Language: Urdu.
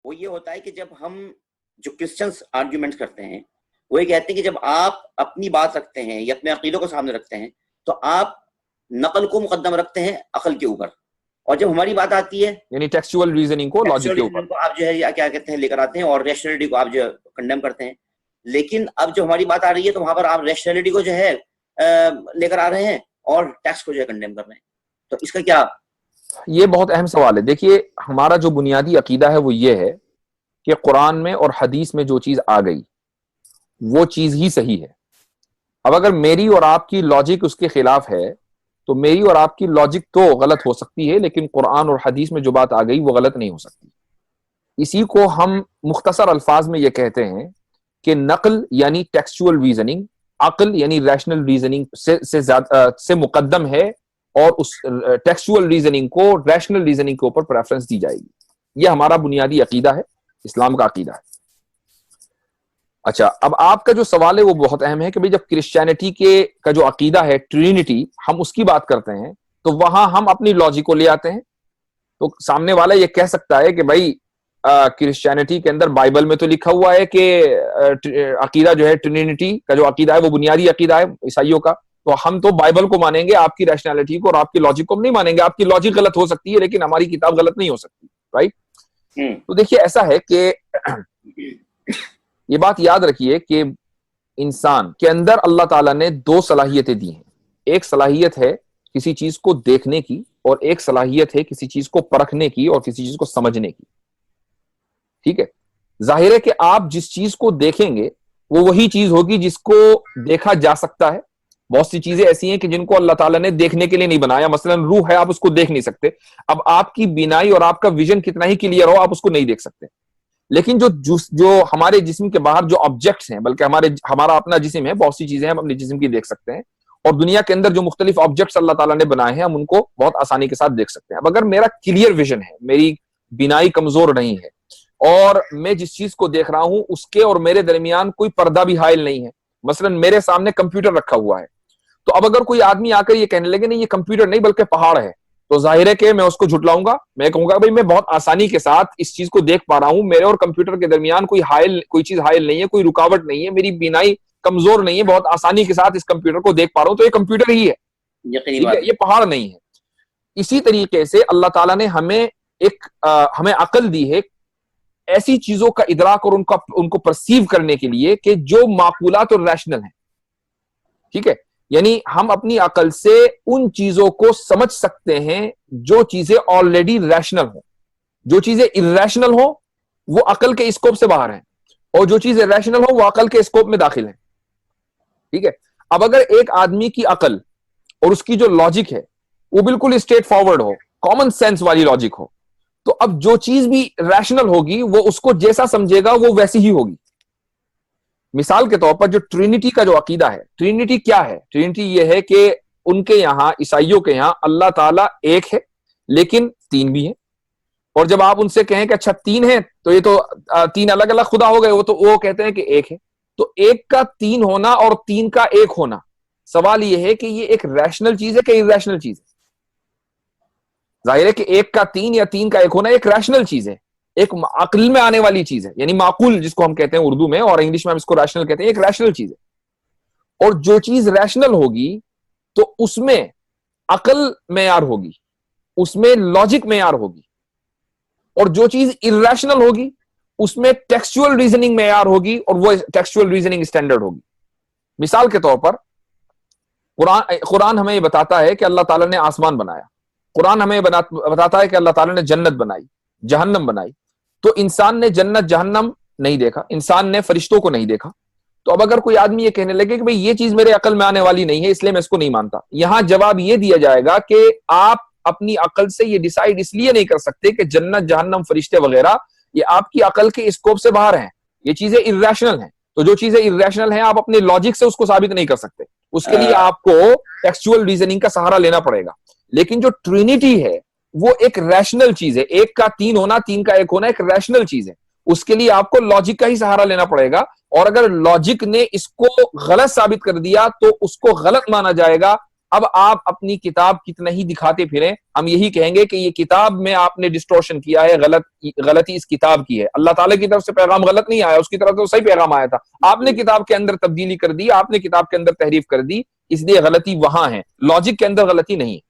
وہ یہ ہوتا ہے کہ جب ہم جو کرسچنس آرگیومنٹ کرتے ہیں وہ یہ کہتے ہیں کہ جب آپ اپنی بات رکھتے ہیں یا اپنے عقیدوں کو سامنے رکھتے ہیں تو آپ نقل کو مقدم رکھتے ہیں عقل کے اوپر، اور جب ہماری بات آتی ہے یعنی ٹیکسچوئل ریزننگ کو لاجک کے اوپر آپ جو ہے کیا کہتے ہیں لے کر آتے ہیں، اور ریشنلٹی کو آپ جو کنڈیم کرتے ہیں. لیکن اب جو ہماری بات آ رہی ہے تو وہاں پر آپ ریشنلٹی کو جو ہے لے کر آ رہے ہیں اور ٹیکس کو جو ہے کنڈیم کر رہے ہیں. تو اس کا کیا؟ یہ بہت اہم سوال ہے. دیکھیے ہمارا جو بنیادی عقیدہ ہے وہ یہ ہے کہ قرآن میں اور حدیث میں جو چیز آ گئی وہ چیز ہی صحیح ہے. اب اگر میری اور آپ کی لاجک اس کے خلاف ہے تو میری اور آپ کی لاجک تو غلط ہو سکتی ہے، لیکن قرآن اور حدیث میں جو بات آ گئی وہ غلط نہیں ہو سکتی. اسی کو ہم مختصر الفاظ میں یہ کہتے ہیں کہ نقل یعنی ٹیکسچوئل ریزننگ، عقل یعنی ریشنل ریزننگ سے مقدم ہے، اور اس ٹیکسچوئل ریزننگ کو ریشنل ریزننگ کے اوپر پریفرنس دی جائے گی. یہ ہمارا بنیادی عقیدہ ہے، اسلام کا عقیدہ ہے. اچھا، اب آپ کا جو سوال ہے وہ بہت اہم ہے کہ بھئی جب کرسچینٹی کا جو عقیدہ ہے ٹرینٹی، ہم اس کی بات کرتے ہیں تو وہاں ہم اپنی لاجک کو لے آتے ہیں. تو سامنے والا یہ کہہ سکتا ہے کہ بھائی کرسچینٹی کے اندر بائبل میں تو لکھا ہوا ہے کہ عقیدہ جو ہے ٹرینٹی کا جو عقیدہ ہے وہ بنیادی عقیدہ ہے عیسائیوں کا، تو ہم تو بائبل کو مانیں گے، آپ کی ریشنالٹی کو اور آپ کی لاجک کو ہم نہیں مانیں گے. آپ کی لاجک غلط ہو سکتی ہے لیکن ہماری کتاب غلط نہیں ہو سکتی، رائٹ؟ تو دیکھیے ایسا ہے کہ یہ بات یاد رکھیے کہ انسان کے اندر اللہ تعالیٰ نے دو صلاحیتیں دی ہیں. ایک صلاحیت ہے کسی چیز کو دیکھنے کی، اور ایک صلاحیت ہے کسی چیز کو پرکھنے کی اور کسی چیز کو سمجھنے کی. ٹھیک ہے؟ ظاہر ہے کہ آپ جس چیز کو دیکھیں گے وہ وہی چیز ہوگی جس کو دیکھا جا سکتا ہے. بہت سی چیزیں ایسی ہیں کہ جن کو اللہ تعالیٰ نے دیکھنے کے لیے نہیں بنایا. مثلا روح ہے، آپ اس کو دیکھ نہیں سکتے. اب آپ کی بینائی اور آپ کا ویژن کتنا ہی کلیئر ہو، آپ اس کو نہیں دیکھ سکتے. لیکن جو ہمارے جسم کے باہر جو آبجیکٹس ہیں، بلکہ ہمارا اپنا جسم ہے، بہت سی چیزیں ہم اپنے جسم کی دیکھ سکتے ہیں، اور دنیا کے اندر جو مختلف آبجیکٹس اللہ تعالیٰ نے بنائے ہیں ہم ان کو بہت آسانی کے ساتھ دیکھ سکتے ہیں. اب اگر میرا کلیئر ویژن ہے، میری بینائی کمزور نہیں ہے، اور میں جس چیز کو دیکھ رہا ہوں اس کے اور میرے درمیان کوئی پردہ بھی حائل نہیں ہے، مثلا میرے سامنے کمپیوٹر رکھا ہوا ہے، تو اب اگر کوئی آدمی آ کر یہ کہنے لگے نہیں یہ کمپیوٹر نہیں بلکہ پہاڑ ہے، تو ظاہر ہے کہ میں اس کو جھٹلاؤں گا. میں کہوں گا بھائی میں بہت آسانی کے ساتھ اس چیز کو دیکھ پا رہا ہوں، میرے اور کمپیوٹر کے درمیان کوئی چیز حائل نہیں ہے، کوئی رکاوٹ نہیں ہے، میری بینائی کمزور نہیں ہے، بہت آسانی کے ساتھ اس کمپیوٹر کو دیکھ پا رہا ہوں، تو یہ کمپیوٹر ہی ہے. ٹھیک ہے، یہ پہاڑ نہیں ہے. اسی طریقے سے اللہ تعالیٰ نے ہمیں عقل دی ہے ایسی چیزوں کا ادراک اور ان کو پرسیو کرنے کے لیے کہ جو معقولات اور ریشنل ہیں. ٹھیک ہے، یعنی ہم اپنی عقل سے ان چیزوں کو سمجھ سکتے ہیں جو چیزیں آلریڈی ریشنل ہوں. جو چیزیں irrational ہوں وہ عقل کے اسکوپ سے باہر ہیں، اور جو چیزیں ریشنل ہوں وہ عقل کے اسکوپ میں داخل ہیں. ٹھیک ہے، اب اگر ایک آدمی کی عقل اور اس کی جو لاجک ہے وہ بالکل اسٹریٹ فارورڈ ہو، کامن سینس والی لاجک ہو، تو اب جو چیز بھی ریشنل ہوگی وہ اس کو جیسا سمجھے گا وہ ویسی ہی ہوگی. مثال کے طور پر جو ٹرینٹی کا جو عقیدہ ہے، ٹرینٹی کیا ہے؟ ٹرینٹی یہ ہے کہ ان کے یہاں، عیسائیوں کے یہاں، اللہ تعالیٰ ایک ہے لیکن تین بھی ہیں. اور جب آپ ان سے کہیں کہ اچھا تین ہیں تو یہ تو تین الگ الگ خدا ہو گئے، وہ کہتے ہیں کہ ایک ہے. تو ایک کا تین ہونا اور تین کا ایک ہونا، سوال یہ ہے کہ یہ ایک ریشنل چیز ہے کہ irrational چیز ہے؟ ظاہر ہے کہ ایک کا تین یا تین کا ایک ہونا ایک ریشنل چیز ہے، ایک عقل میں آنے والی چیز ہے، یعنی معقول جس کو ہم کہتے ہیں اردو میں، اور انگلش میں ہم اس کو ریشنل کہتے ہیں. ایک ریشنل چیز ہے، اور جو چیز ریشنل ہوگی تو اس میں عقل معیار ہوگی، اس میں لاجک معیار ہوگی، اور جو چیز irrational ہوگی اس میں ٹیکسچوئل ریزننگ معیار ہوگی، اور وہ ٹیکسچوئل ریزننگ اسٹینڈرڈ ہوگی. مثال کے طور پر قرآن ہمیں یہ بتاتا ہے کہ اللہ تعالیٰ نے آسمان بنایا. قرآن ہمیں بتاتا ہے کہ اللہ تعالیٰ نے جنت بنائی، جہنم بنائی. تو انسان نے جنت جہنم نہیں دیکھا، انسان نے فرشتوں کو نہیں دیکھا. تو اب اگر کوئی آدمی یہ کہنے لگے کہ بھئی یہ چیز میرے عقل میں آنے والی نہیں ہے اس لیے میں اس کو نہیں مانتا، یہاں جواب یہ دیا جائے گا کہ آپ اپنی عقل سے یہ ڈیسائیڈ اس لیے نہیں کر سکتے کہ جنت جہنم فرشتے وغیرہ یہ آپ کی عقل کے اسکوپ سے باہر ہیں، یہ چیزیں irrational ہیں. تو جو چیزیں irrational ہیں آپ اپنے لاجک سے اس کو ثابت نہیں کر سکتے، اس کے لیے آپ کو ٹیکسچوئل ریزننگ کا سہارا لینا پڑے گا. لیکن جو ٹرینٹی ہے وہ ایک ریشنل چیز ہے، ایک کا تین ہونا، تین کا ایک ہونا ایک ریشنل چیز ہے، اس کے لیے آپ کو لاجک کا ہی سہارا لینا پڑے گا. اور اگر لاجک نے اس کو غلط ثابت کر دیا تو اس کو غلط مانا جائے گا، اب آپ اپنی کتاب کتنا ہی دکھاتے پھریں، ہم یہی کہیں گے کہ یہ کتاب میں آپ نے ڈسٹورشن کیا ہے، غلطی اس کتاب کی ہے. اللہ تعالیٰ کی طرف سے پیغام غلط نہیں آیا، اس کی طرف سے صحیح پیغام آیا تھا. آپ نے کتاب کے اندر تبدیلی کر دی، آپ نے کتاب کے اندر تحریف کر دی، اس لیے غلطی وہاں ہے، لاجک کے اندر غلطی نہیں ہے.